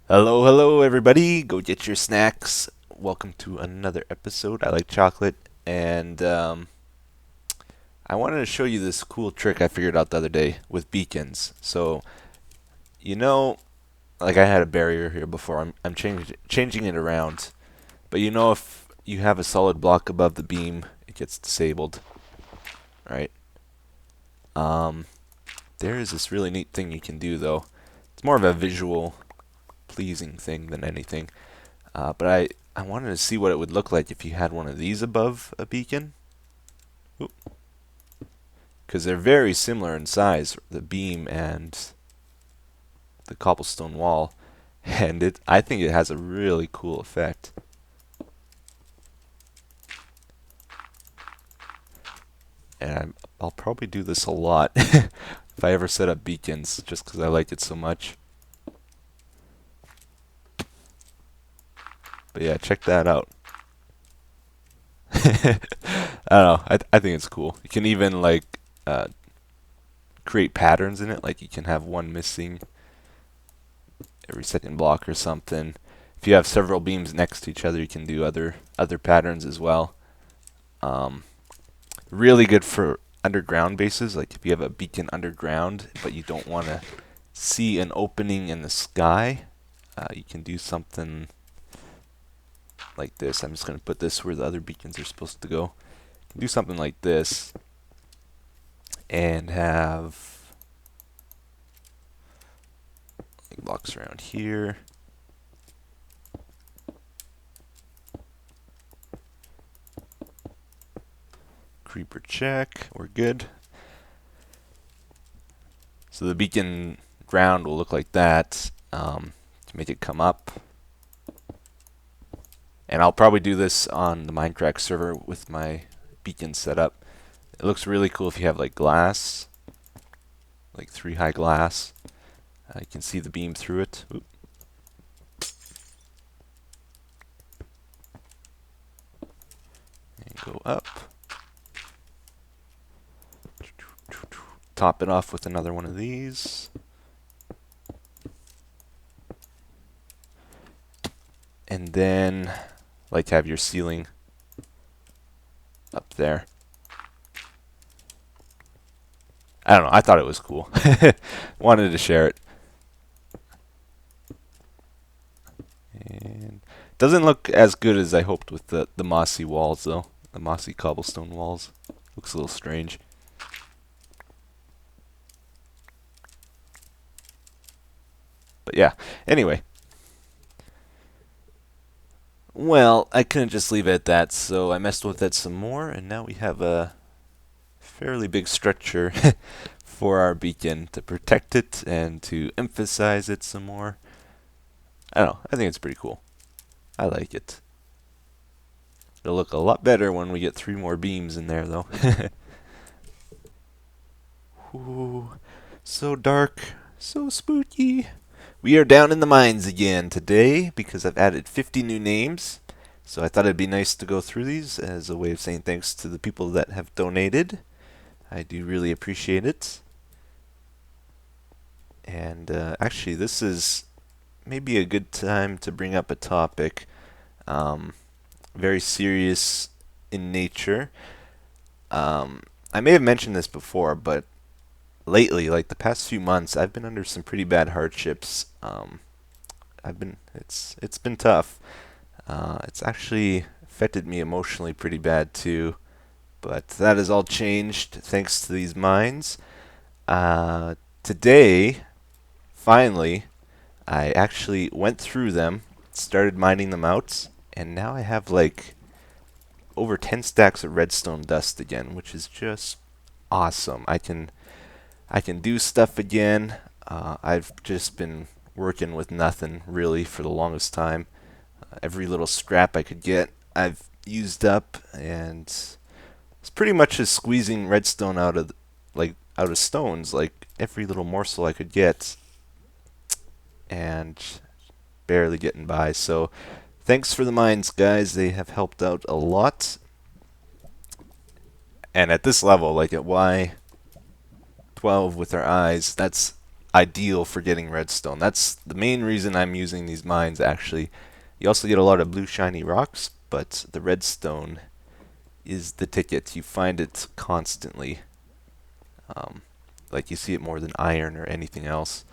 Hello, hello, everybody. Go get your snacks. Welcome to another episode. I like chocolate, and I wanted to show you this cool trick I figured out the other day with beacons. So, you know, like I had a barrier here before. I'm changing it around, but if you have a solid block above the beam, it gets disabled, right? Um, there is this really neat thing you can do though. It's more of a visual pleasing thing than anything. But I wanted to see what it would look like if you had one of these above a beacon. Because they're very similar in size, the beam and the cobblestone wall. And I think it has a really cool effect. And I'll probably do this a lot if I ever set up beacons, just because I like it so much. But yeah, check that out. I don't know. I think it's cool. You can even uh, create patterns in it. Like you can have one missing every second block or something. If you have several beams next to each other, you can do other patterns as well. Um, Really good for underground bases. Like if you have a beacon underground, but you don't want to see an opening in the sky, you can do something like this. I'm just going to put this where the other beacons are supposed to go. You can do something like this and have blocks around here. Creeper check. We're good. So the beacon ground will look like that to make it come up. And I'll probably do this on the Minecraft server with my beacon set up. It looks really cool if you have like glass, like 3 high glass. You can see the beam through it. Oop. And go up. Top it off with another one of these. And then like to have your ceiling up there. I don't know, I thought it was cool. Wanted to share it. And doesn't look as good as I hoped with the mossy walls though. The mossy cobblestone walls. Looks a little strange. But yeah, anyway. Well, I couldn't just leave it at that, so I messed with it some more, and now we have a fairly big structure for our beacon to protect it and to emphasize it some more. I don't know, I think it's pretty cool. I like it. It'll look a lot better when we get 3 more beams in there, though. Ooh, so dark, so spooky. We are down in the mines again today because I've added 50 new names. So I thought it'd be nice to go through these as a way of saying thanks to the people that have donated. I do really appreciate it. And actually, this is maybe a good time to bring up a topic very serious in nature. I may have mentioned this before, but lately, like the past few months, I've been under some pretty bad hardships. It's been tough. It's actually affected me emotionally pretty bad too, but that has all changed thanks to these mines. Today, finally, I actually went through them, started mining them out, and now I have like over 10 stacks of redstone dust again, which is just awesome. I can do stuff again. I've just been working with nothing really for the longest time. Every little scrap I could get, I've used up, and it's pretty much just squeezing redstone out of stones, like every little morsel I could get, and barely getting by. So, thanks for the mines, guys. They have helped out a lot. And at this level, like at Y12 with our eyes, ideal for getting redstone. That's the main reason I'm using these mines, actually. You also get a lot of blue shiny rocks, but the redstone is the ticket. You find it constantly. Like you see it more than iron or anything else,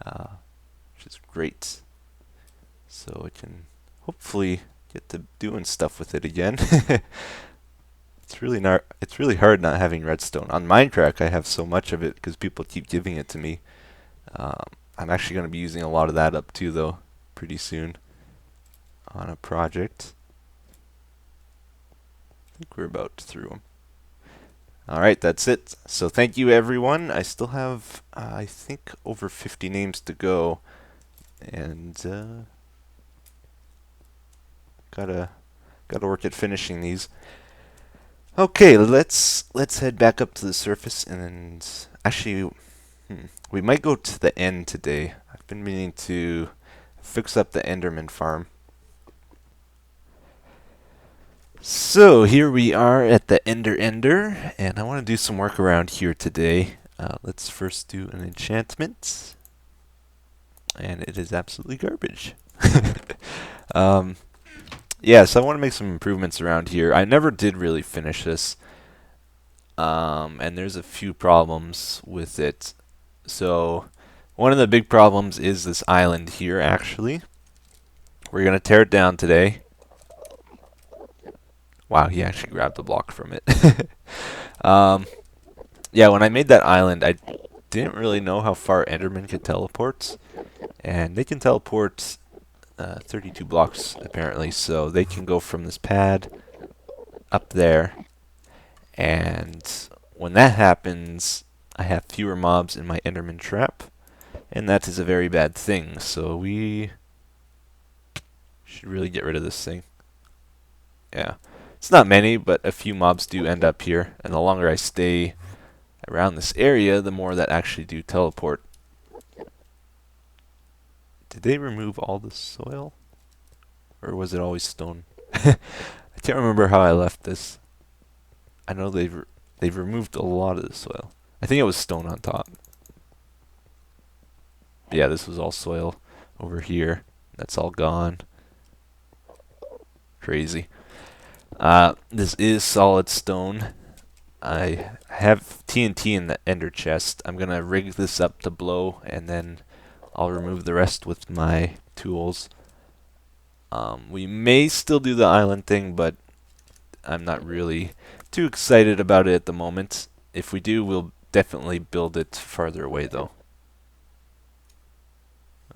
which is great. So I can hopefully get to doing stuff with it again. It's really hard not having redstone. On Minecraft, I have so much of it because people keep giving it to me. I'm actually going to be using a lot of that up too, though, pretty soon on a project. I think we're about through them. Alright, that's it. So thank you, everyone. I still have, I think, over 50 names to go. And gotta work at finishing these. Okay, let's head back up to the surface, and actually, we might go to the end today. I've been meaning to fix up the Enderman farm. So here we are at the Ender, and I want to do some work around here today. Let's first do an enchantment, and it is absolutely garbage. Yeah, so I want to make some improvements around here. I never did really finish this, and there's a few problems with it. So one of the big problems is this island here, actually. We're going to tear it down today. Wow, he actually grabbed the block from it. Yeah, when I made that island, I didn't really know how far Enderman could teleport. And they can teleport 32 blocks, apparently. So they can go from this pad up there. And when that happens, I have fewer mobs in my Enderman trap. And that is a very bad thing. So we should really get rid of this thing. Yeah. It's not many, but a few mobs do end up here. And the longer I stay around this area, the more that actually do teleport. Did they remove all the soil? Or was it always stone? I can't remember how I left this. I know they've removed a lot of the soil. I think it was stone on top. But yeah, this was all soil over here. That's all gone. Crazy. This is solid stone. I have TNT in the ender chest. I'm gonna rig this up to blow, and then I'll remove the rest with my tools. We may still do the island thing, but I'm not really too excited about it at the moment. If we do, we'll definitely build it farther away, though.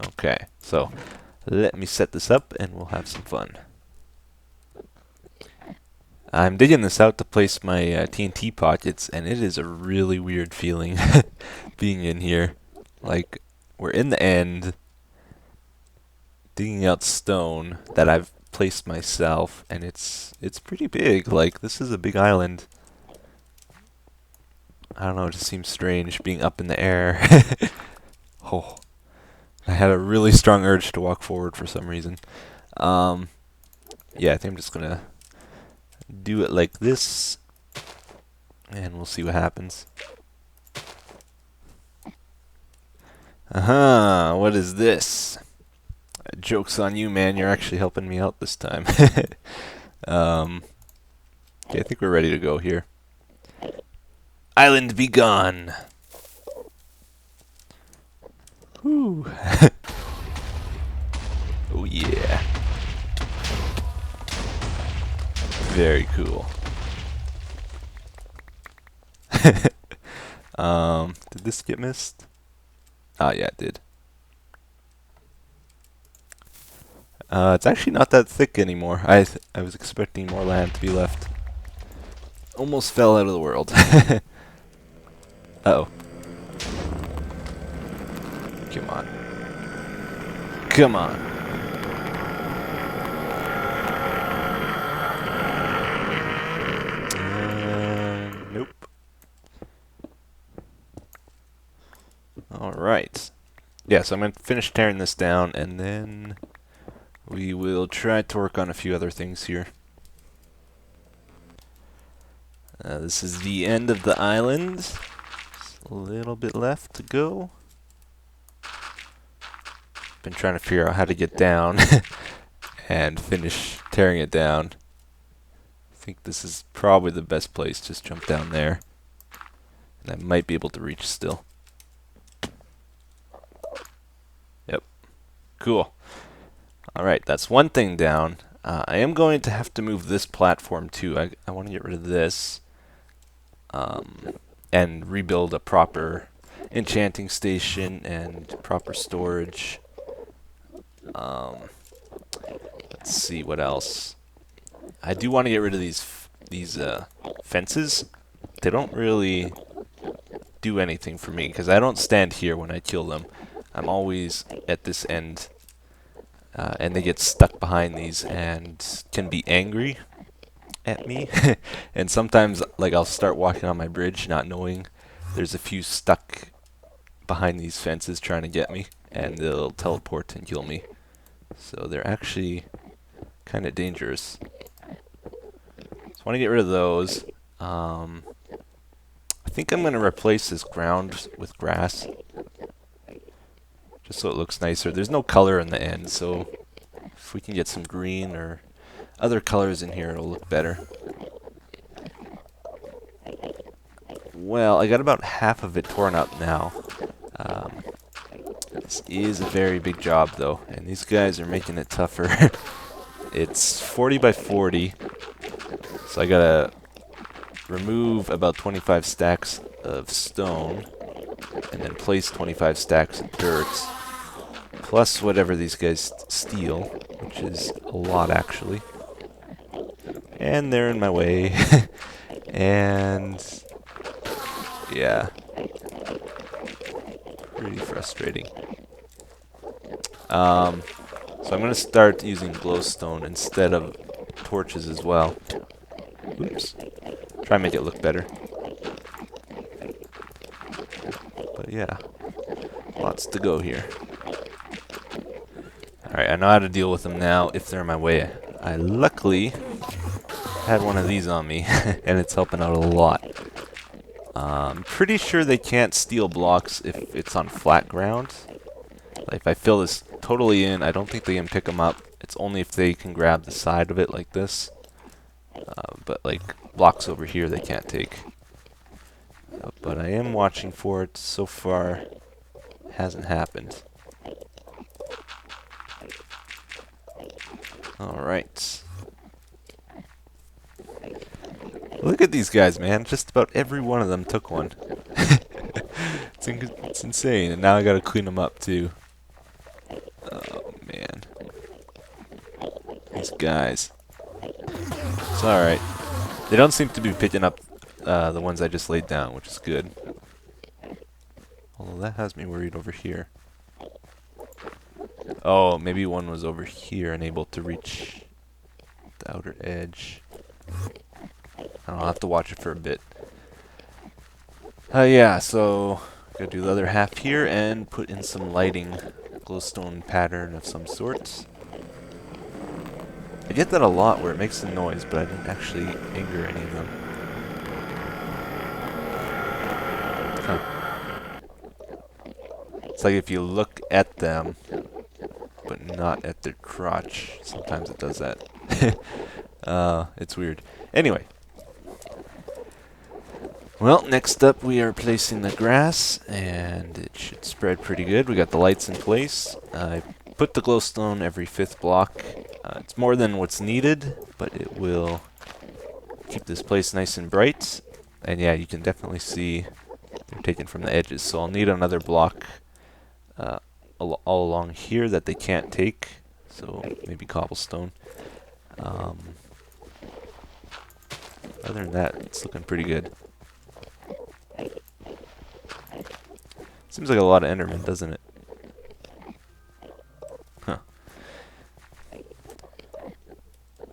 Okay, so let me set this up, and we'll have some fun. I'm digging this out to place my TNT pockets, and it is a really weird feeling being in here. Like, we're in the end, digging out stone that I've placed myself, and it's pretty big. Like, this is a big island. I don't know, it just seems strange being up in the air. Oh, I had a really strong urge to walk forward for some reason. Yeah, I think I'm just gonna do it like this, and we'll see what happens. What is this? Joke's on you, man. You're actually helping me out this time. Okay, I think we're ready to go here. Island be gone. Whew. Oh yeah. Very cool. Did this get missed? Ah, yeah, it did. It's actually not that thick anymore. I was expecting more land to be left. Almost fell out of the world. Uh-oh. Come on. Come on. Nope. Alright. Yeah, so I'm going to finish tearing this down, and then we will try to work on a few other things here. This is the end of the island. Just a little bit left to go. Been trying to figure out how to get down and finish tearing it down. I think this is probably the best place. Just jump down there. And I might be able to reach still. Yep. Cool. Alright, that's one thing down. I am going to have to move this platform too. I want to get rid of this. And rebuild a proper enchanting station and proper storage. Let's see what else. I do want to get rid of these fences. They don't really do anything for me because I don't stand here when I kill them. I'm always at this end, and they get stuck behind these and can be angry at me. And sometimes, like, I'll start walking on my bridge not knowing there's a few stuck behind these fences trying to get me, and they'll teleport and kill me. So they're actually kind of dangerous. So I want to get rid of those. I think I'm going to replace this ground with grass, just so it looks nicer. There's no color in the end, so if we can get some green or other colors in here, it'll look better. Well, I got about half of it torn up now. This is a very big job, though, and these guys are making it tougher. It's 40 by 40, so I gotta remove about 25 stacks of stone, and then place 25 stacks of dirt, plus whatever these guys steal, which is a lot, actually. And they're in my way. And yeah, pretty frustrating. So I'm going to start using glowstone instead of torches as well. Oops. Try and make it look better. But yeah, lots to go here. Alright, I know how to deal with them now if they're in my way. I luckily had one of these on me, and it's helping out a lot. I'm pretty sure they can't steal blocks if it's on flat ground. Like if I fill this totally in, I don't think they can pick them up. It's only if they can grab the side of it like this. But like blocks over here they can't take. But I am watching for it. So far, it hasn't happened. Alright. Look at these guys, man. Just about every one of them took one. It's insane. And now I gotta clean them up, too. Oh, man. These guys. It's alright. They don't seem to be picking up the ones I just laid down, which is good. Although that has me worried over here. Oh, maybe one was over here and able to reach the outer edge. I'll have to watch it for a bit. Yeah, so gotta do the other half here and put in some lighting, glowstone pattern of some sort. I get that a lot where it makes a noise, but I didn't actually anger any of them. Huh. It's like if you look at them, but not at their crotch. Sometimes it does that. It's weird. Anyway. Well, next up we are placing the grass, and it should spread pretty good. We got the lights in place. I put the glowstone every 5th block. It's more than what's needed, but it will keep this place nice and bright. And yeah, you can definitely see they're taken from the edges, so I'll need another block all along here that they can't take, so maybe cobblestone. Other than that, it's looking pretty good. Seems like a lot of Endermen, doesn't it? Huh.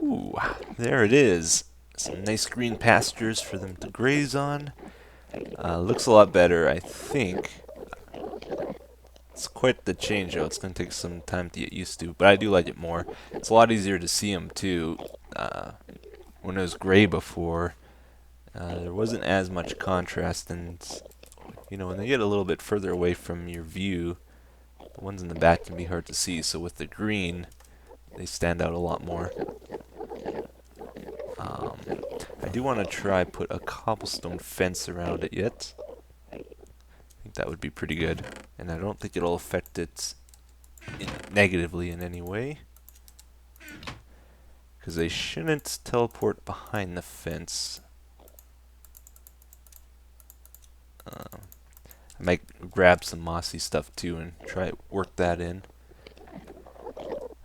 Ooh, there it is. Some nice green pastures for them to graze on. Looks a lot better, I think. It's quite the change, though. It's going to take some time to get used to, but I do like it more. It's a lot easier to see them, too. When it was gray before, there wasn't as much contrast, and you know, when they get a little bit further away from your view, The ones in the back can be hard to see, so with the green, they stand out a lot more. I do want to try put a cobblestone fence around it yet. I think that would be pretty good. And I don't think it'll affect it negatively in any way. Because they shouldn't teleport behind the fence. I might grab some mossy stuff too and try to work that in.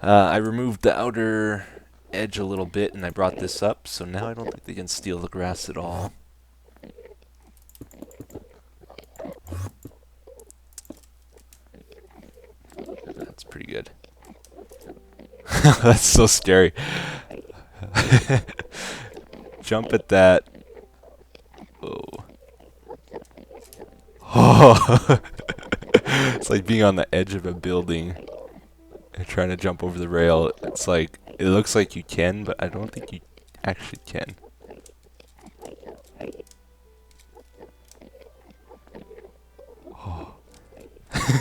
I removed the outer edge a little bit and I brought this up, so now I don't think they can steal the grass at all. That's pretty good. That's so scary. Jump at that. Oh. Oh. It's like being on the edge of a building and trying to jump over the rail. It's like, it looks like you can, but I don't think you actually can. Oh.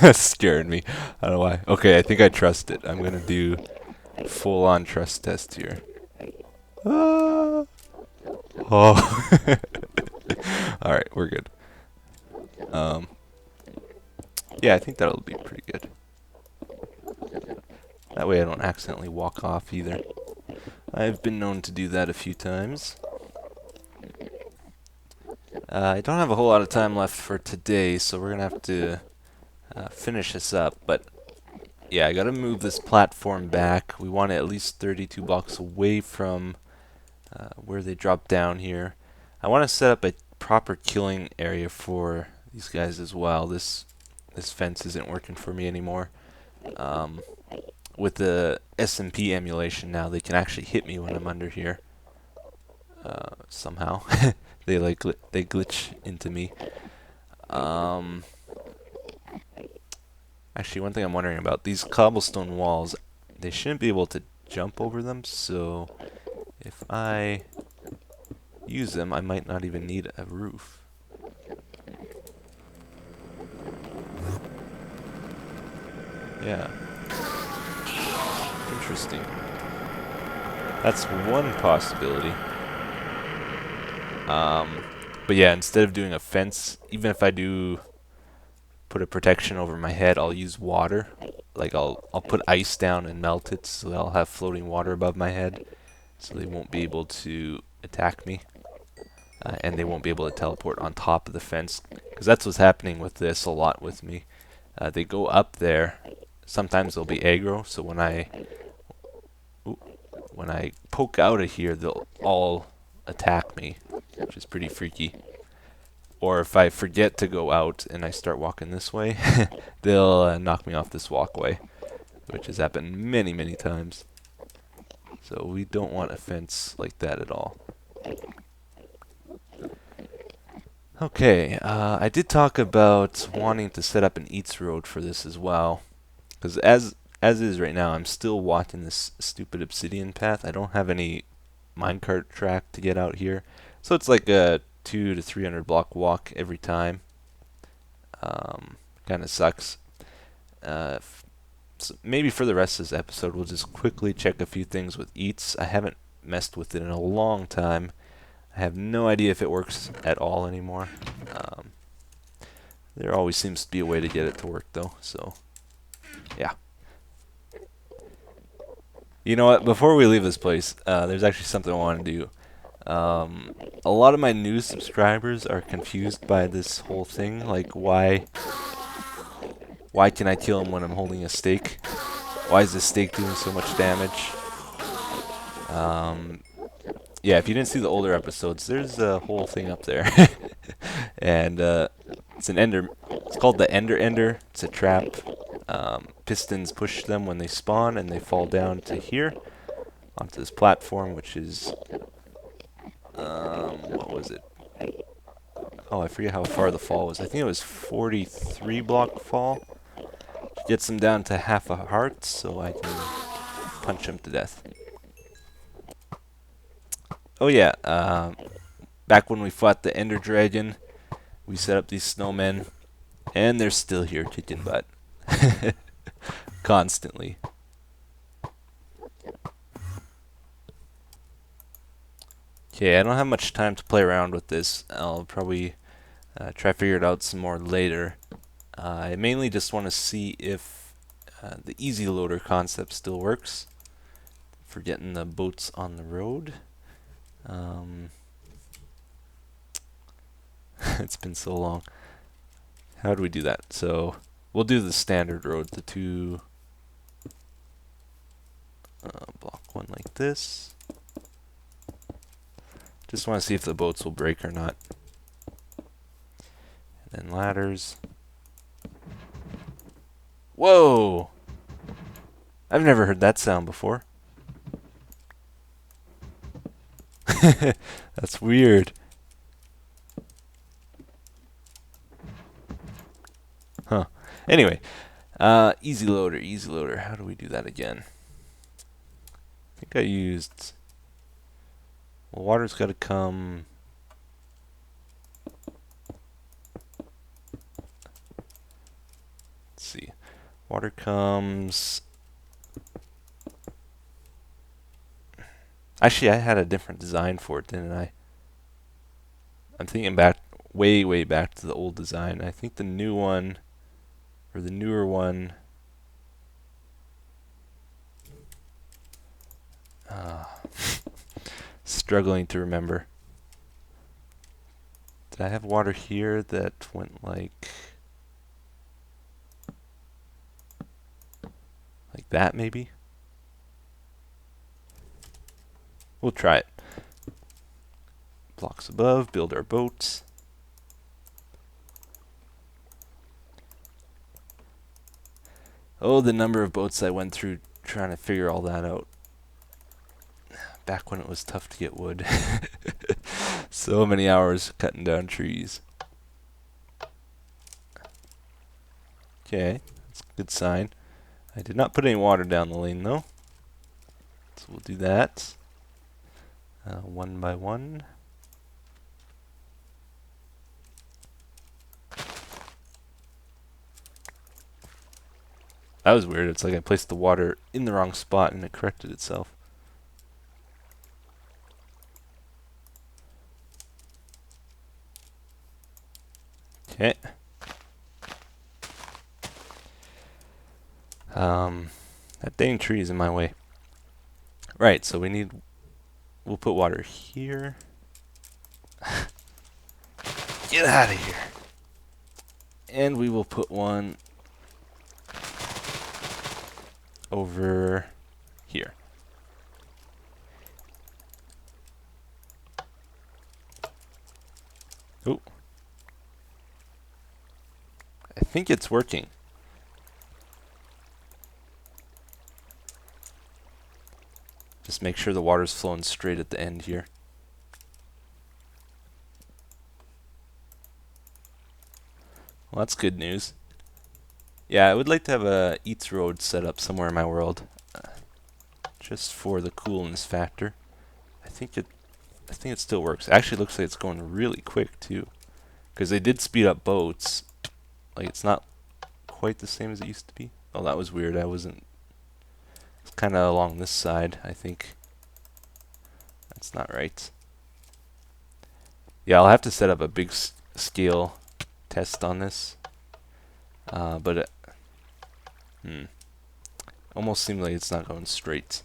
That scared me. I don't know why. Okay, I think I trust it. I'm gonna do full-on trust test here. Ah. Oh. Alright, we're good. Yeah, I think that'll be pretty good. That way I don't accidentally walk off either. I've been known to do that a few times. I don't have a whole lot of time left for today, so we're gonna have to finish this up. But yeah, I gotta move this platform back. We want it at least 32 blocks away from where they drop down here. I want to set up a proper killing area for these guys as well. This fence isn't working for me anymore. With the SMP emulation now, they can actually hit me when I'm under here. Somehow, they glitch into me. Actually, one thing I'm wondering about, these cobblestone walls, they shouldn't be able to jump over them, so if I use them, I might not even need a roof. Yeah. Interesting. That's one possibility. But yeah, instead of doing a fence, even if I do put a protection over my head, I'll use water. Like I'll put ice down and melt it, so I'll have floating water above my head, so they won't be able to attack me, and they won't be able to teleport on top of the fence. Because that's what's happening with this a lot with me. They go up there. Sometimes they'll be aggro, so when I poke out of here, they'll all attack me, which is pretty freaky. Or if I forget to go out and I start walking this way, they'll knock me off this walkway, which has happened many, many times. So we don't want a fence like that at all. Okay, I did talk about wanting to set up an eats road for this as well, because as is right now, I'm still walking this stupid obsidian path. I don't have any minecart track to get out here, so it's like a 200 to 300 block walk every time. Kind of sucks. So maybe for the rest of this episode, we'll just quickly check a few things with eats. I haven't messed with it in a long time. I have no idea if it works at all anymore. There always seems to be a way to get it to work though, so yeah. You know what, before we leave this place, there's actually something I want to do. A lot of my new subscribers are confused by this whole thing, like why can I kill him when I'm holding a stake? Why is this stake doing so much damage? Yeah, if you didn't see the older episodes, there's a whole thing up there. And it's called the Ender. It's a trap. Pistons push them when they spawn and they fall down to here onto this platform, which is what was it? Oh, I forget how far the fall was. I think it was 43 block fall. Gets them down to half a heart, so I can punch him to death. Oh yeah, back when we fought the Ender Dragon, we set up these snowmen, and they're still here kicking butt. constantly. Okay, I don't have much time to play around with this. I'll probably try to figure it out some more later. I mainly just want to see if the easy loader concept still works for getting the boats on the road. It's been so long. How do we do that? So we'll do the standard road, the two block one like this. Just want to see if the boats will break or not. And then ladders. Whoa! I've never heard that sound before. That's weird. Huh. Anyway, easy loader, easy loader. How do we do that again? I think I used... Well, water's got to come... Let's see. Water comes... Actually, I had a different design for it, didn't I? I'm thinking back, way back to the old design. I think the new one, or the newer one... struggling to remember. Did I have water here that went like that maybe? We'll try it. Blocks above, build our boats. Oh, the number of boats I went through trying to figure all that out. Back when it was tough to get wood. So many hours cutting down trees. Okay, that's a good sign. I did not put any water down the lane though. So we'll do that. One by one. That was weird. It's like I placed the water in the wrong spot and it corrected itself. Okay. That dang tree is in my way. Right, so we'll put water here. Get out of here. And we will put one over here. Oh. I think it's working. Just make sure the water's flowing straight at the end here. Well, that's good news. Yeah, I would like to have a Eats road set up somewhere in my world, just for the coolness factor. I think it still works. Actually, looks like it's going really quick too, because they did speed up boats. Like it's not quite the same as it used to be. Oh, that was weird. I wasn't. It's kind of along this side, I think. That's not right. Yeah, I'll have to set up a big scale test on this. But it almost seems like it's not going straight.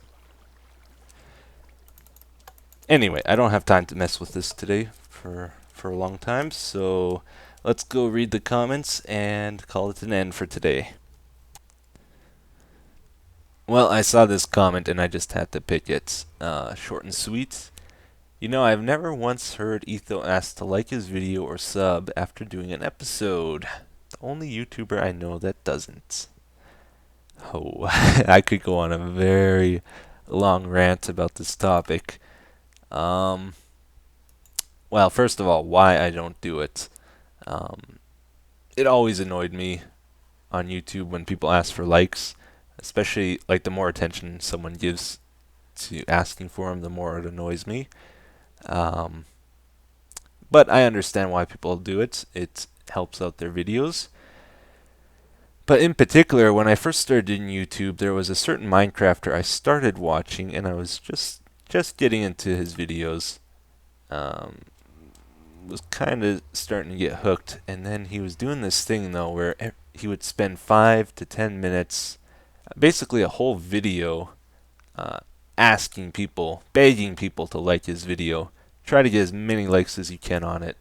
Anyway, I don't have time to mess with this today for a long time, so let's go read the comments and call it an end for today. Well, I saw this comment and I just had to pick it. Short and sweet. You know, I've never once heard Etho ask to like his video or sub after doing an episode. The only YouTuber I know that doesn't. Oh, I could go on a very long rant about this topic. Well, first of all, why I don't do it. It always annoyed me on YouTube when people ask for likes, especially like the more attention someone gives to asking for them, the more it annoys me. But I understand why people do it. It helps out their videos. But in particular, when I first started in YouTube, there was a certain Minecrafter I started watching, and I was just getting into his videos. Um, was kind of starting to get hooked, and then he was doing this thing though, where he would spend 5 to 10 minutes, basically a whole video, uh, asking people, begging people to like his video. Try to get as many likes as you can on it.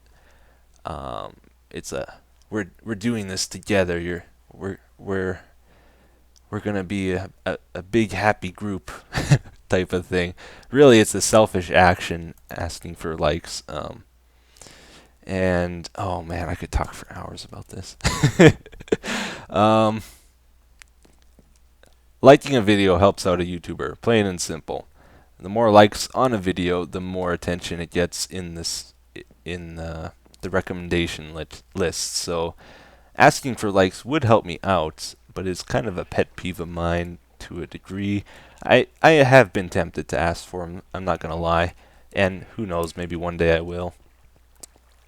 Um, it's a we're doing this together. We're gonna be a big happy group type of thing. Really, it's a selfish action asking for likes. And oh man, I could talk for hours about this. um, Liking a video helps out a YouTuber, plain and simple. The more likes on a video, the more attention it gets in the recommendation list. So asking for likes would help me out, but it's kind of a pet peeve of mine to a degree. I have been tempted to ask for them. I'm not gonna lie, and who knows, maybe one day I will.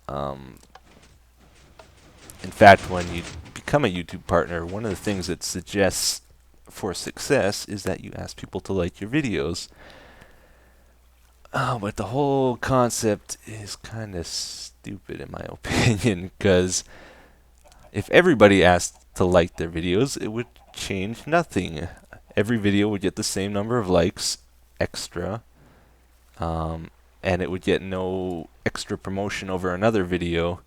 Um, in fact, when you become a YouTube partner, one of the things it suggests for success is that you ask people to like your videos. But the whole concept is kind of stupid in my opinion, because if everybody asked to like their videos, it would change nothing. Every video would get the same number of likes extra, and it would get no extra promotion over another video.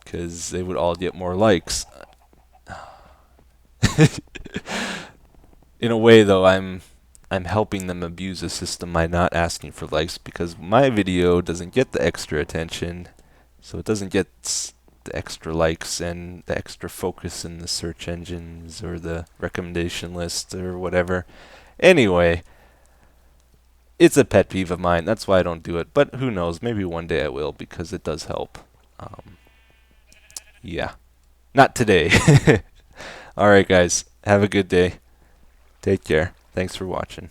Because they would all get more likes. In a way, though, I'm helping them abuse the system by not asking for likes, because my video doesn't get the extra attention, so it doesn't get the extra likes and the extra focus in the search engines or the recommendation list or whatever. Anyway, it's a pet peeve of mine. That's why I don't do it. But who knows? Maybe one day I will, because it does help. Yeah. Not today. Alright, guys. Have a good day. Take care. Thanks for watching.